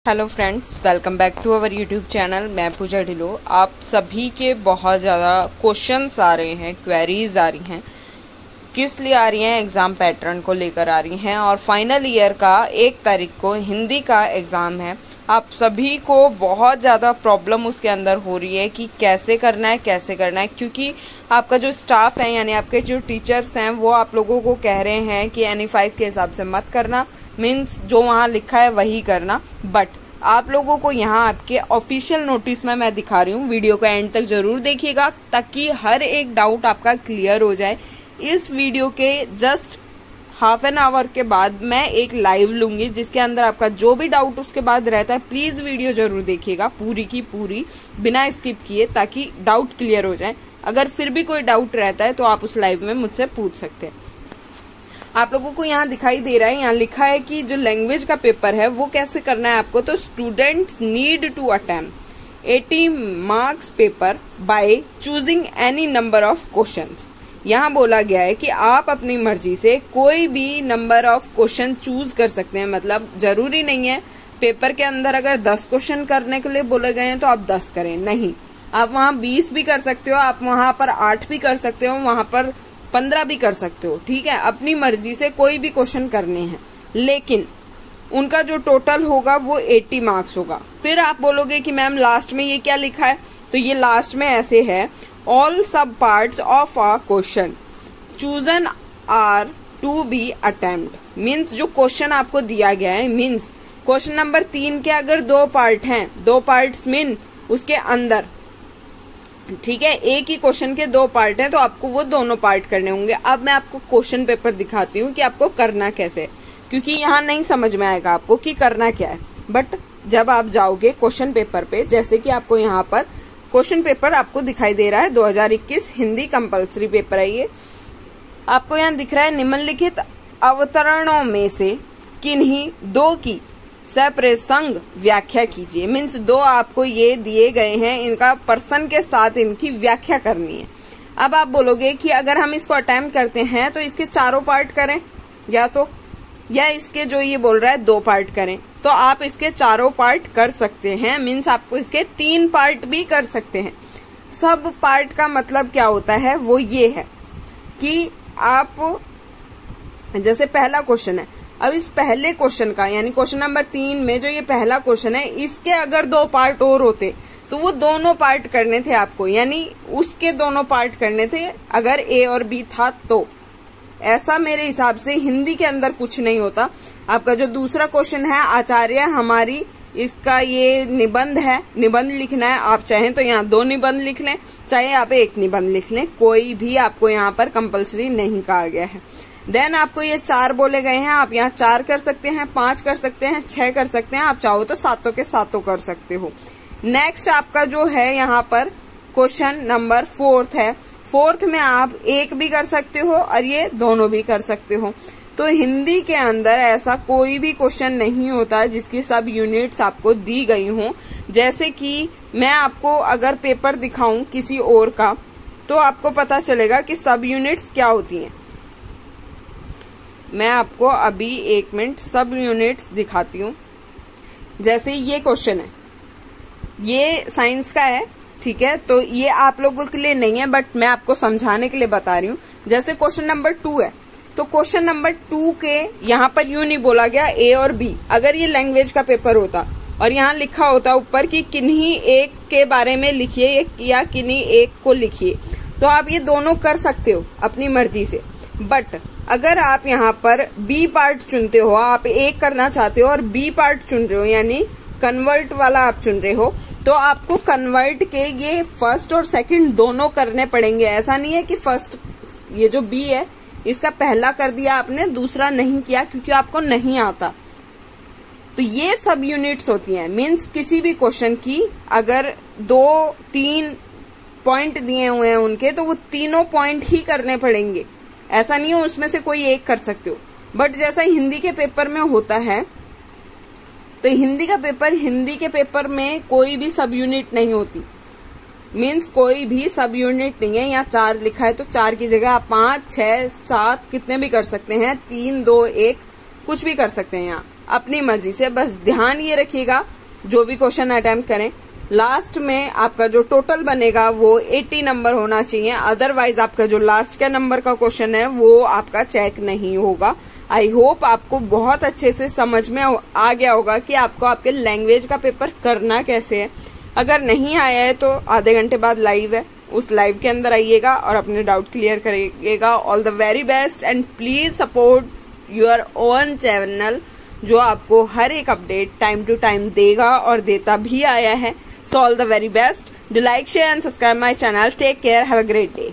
Hello friends, welcome back to our YouTube channel. मैं पूजा ढिल्लो। आप सभी के बहुत ज़्यादा क्वेश्चंस आ रहे हैं, क्वेरीज आ रही हैं। किस लिए आ रही हैं? एग्ज़ाम पैटर्न को लेकर आ रही हैं। और फाइनल ईयर का 1 तारीख को हिंदी का एग्ज़ाम है। आप सभी को बहुत ज़्यादा प्रॉब्लम उसके अंदर हो रही है कि कैसे करना है, क्योंकि आपका जो स्टाफ है यानी आपके जो टीचर्स हैं वो आप लोगों को कह रहे हैं कि NE5 के हिसाब से मत करना, मीन्स जो वहाँ लिखा है वही करना। बट आप लोगों को यहाँ आपके ऑफिशियल नोटिस में मैं दिखा रही हूँ, वीडियो को एंड तक जरूर देखिएगा ताकि हर एक डाउट आपका क्लियर हो जाए। इस वीडियो के जस्ट हाफ एन आवर के बाद मैं एक लाइव लूंगी जिसके अंदर आपका जो भी डाउट उसके बाद रहता है, प्लीज वीडियो जरूर देखिएगा पूरी की पूरी बिना स्किप किए, ताकि डाउट क्लियर हो जाए। अगर फिर भी कोई डाउट रहता है तो आप उस लाइव में मुझसे पूछ सकते हैं। आप लोगों को यहाँ दिखाई दे रहा है, यहाँ लिखा है कि जो लैंग्वेज का पेपर है वो कैसे करना है आपको। तो students need to attempt 80 marks paper by choosing any number of questions. यहाँ बोला गया है कि आप अपनी मर्जी से कोई भी नंबर ऑफ क्वेश्चन चूज कर सकते हैं। मतलब जरूरी नहीं है पेपर के अंदर अगर 10 क्वेश्चन करने के लिए बोले गए हैं तो आप 10 करें, नहीं, आप वहाँ 20 भी कर सकते हो, आप वहाँ पर 8 भी कर सकते हो, वहाँ पर 15 भी कर सकते हो। ठीक है, अपनी मर्जी से कोई भी क्वेश्चन करने हैं, लेकिन उनका जो टोटल होगा वो 80 मार्क्स होगा। फिर आप बोलोगे कि मैम लास्ट में ये क्या लिखा है, तो ये लास्ट में ऐसे है, ऑल सब parts of a question chosen are to be attempt. Means जो क्वेश्चन आपको दिया गया है, मीन्स क्वेश्चन नंबर 3 के अगर 2 पार्ट हैं, 2 पार्ट्स मीन उसके अंदर, ठीक है, एक ही क्वेश्चन के 2 पार्ट हैं तो आपको वो दोनों पार्ट करने होंगे। अब मैं आपको क्वेश्चन पेपर दिखाती हूँ कि आपको करना कैसे, क्योंकि यहाँ नहीं समझ में आएगा आपको कि करना क्या है। बट जब आप जाओगे क्वेश्चन पेपर पे, जैसे कि आपको यहाँ पर क्वेश्चन पेपर आपको दिखाई दे रहा है, 2021 हिंदी कंपल्सरी पेपर है ये। आपको यहाँ दिख रहा है, निम्नलिखित अवतरणों में से किन्हीं 2 की सप्रसंग व्याख्या कीजिए। मीन्स 2 आपको ये दिए गए हैं, इनका पर्सन के साथ इनकी व्याख्या करनी है। अब आप बोलोगे कि अगर हम इसको अटेम्प्ट करते हैं तो इसके 4 पार्ट करें, या इसके जो ये बोल रहा है 2 पार्ट करें, तो आप इसके 4 पार्ट कर सकते हैं। मीन्स आपको इसके 3 पार्ट भी कर सकते हैं। सब पार्ट का मतलब क्या होता है, वो ये है कि आप, जैसे पहला क्वेश्चन है, अब इस पहले क्वेश्चन का यानी क्वेश्चन नंबर 3 में जो ये पहला क्वेश्चन है, इसके अगर 2 पार्ट और होते तो वो दोनों पार्ट करने थे आपको, यानी उसके दोनों पार्ट करने थे अगर A और B था तो। ऐसा मेरे हिसाब से हिंदी के अंदर कुछ नहीं होता। आपका जो दूसरा क्वेश्चन है, आचार्य हमारी, इसका ये निबंध है, निबंध लिखना है। आप चाहें तो यहाँ 2 निबंध लिख लें, चाहे आप 1 निबंध लिख लें, कोई भी आपको यहाँ पर कंपल्सरी नहीं कहा गया है। देन आपको ये 4 बोले गए हैं, आप यहाँ 4 कर सकते हैं, 5 कर सकते हैं, 6 कर सकते हैं, आप चाहो तो 7 के 7 कर सकते हो। नेक्स्ट आपका जो है यहाँ पर क्वेश्चन नंबर 4 है। 4 में आप 1 भी कर सकते हो और ये दोनों भी कर सकते हो। तो हिंदी के अंदर ऐसा कोई भी क्वेश्चन नहीं होता जिसकी सब यूनिट्स आपको दी गई हों। जैसे कि मैं आपको अगर पेपर दिखाऊं किसी और का, तो आपको पता चलेगा कि सब यूनिट्स क्या होती हैं। मैं आपको अभी 1 मिनट सब यूनिट्स दिखाती हूँ। जैसे ये क्वेश्चन है, ये साइंस का है, ठीक है, तो ये आप लोगों के लिए नहीं है, बट मैं आपको समझाने के लिए बता रही हूँ। जैसे क्वेश्चन नंबर 2 है, तो क्वेश्चन नंबर 2 के यहाँ पर यूं नहीं बोला गया A और B। अगर ये लैंग्वेज का पेपर होता और यहाँ लिखा होता ऊपर कि किन्हीं एक के बारे में लिखिए या किन्हीं एक को लिखिए, तो आप ये दोनों कर सकते हो अपनी मर्जी से। बट अगर आप यहाँ पर B पार्ट चुनते हो, आप A करना चाहते हो और B पार्ट चुन रहे हो, यानी कन्वर्ट वाला आप चुन रहे हो, तो आपको कन्वर्ट के ये फर्स्ट और सेकंड दोनों करने पड़ेंगे। ऐसा नहीं है कि फर्स्ट, ये जो B है इसका पहला कर दिया आपने, दूसरा नहीं किया क्योंकि आपको नहीं आता। तो ये सब यूनिट्स होती हैं। मीन्स किसी भी क्वेश्चन की अगर 2-3 पॉइंट दिए हुए हैं उनके, तो वो तीनों पॉइंट ही करने पड़ेंगे। ऐसा नहीं हो उसमें से कोई एक कर सकते हो। बट जैसा हिंदी के पेपर में होता है, तो हिंदी के पेपर में कोई भी सब यूनिट नहीं होती। मीन्स कोई भी सब यूनिट नहीं है। यहाँ 4 लिखा है तो 4 की जगह आप 5, 6, 7 कितने भी कर सकते हैं, 3, 2, 1 कुछ भी कर सकते हैं। यहाँ अपनी मर्जी से। बस ध्यान ये रखिएगा जो भी क्वेश्चन अटेम्प्ट करें, लास्ट में आपका जो टोटल बनेगा वो 80 नंबर होना चाहिए, अदरवाइज आपका जो लास्ट का नंबर का क्वेश्चन है वो आपका चेक नहीं होगा। आई होप आपको बहुत अच्छे से समझ में आ गया होगा कि आपको आपके लैंग्वेज का पेपर करना कैसे है। अगर नहीं आया है तो आधे घंटे बाद लाइव है, उस लाइव के अंदर आइएगा और अपने डाउट क्लियर करिएगा। All the very best and please support your own channel जो आपको हर एक अपडेट टाइम टू टाइम देगा और देता भी आया है। So all the very best. Do like, share and subscribe my channel. Take care. Have a great day.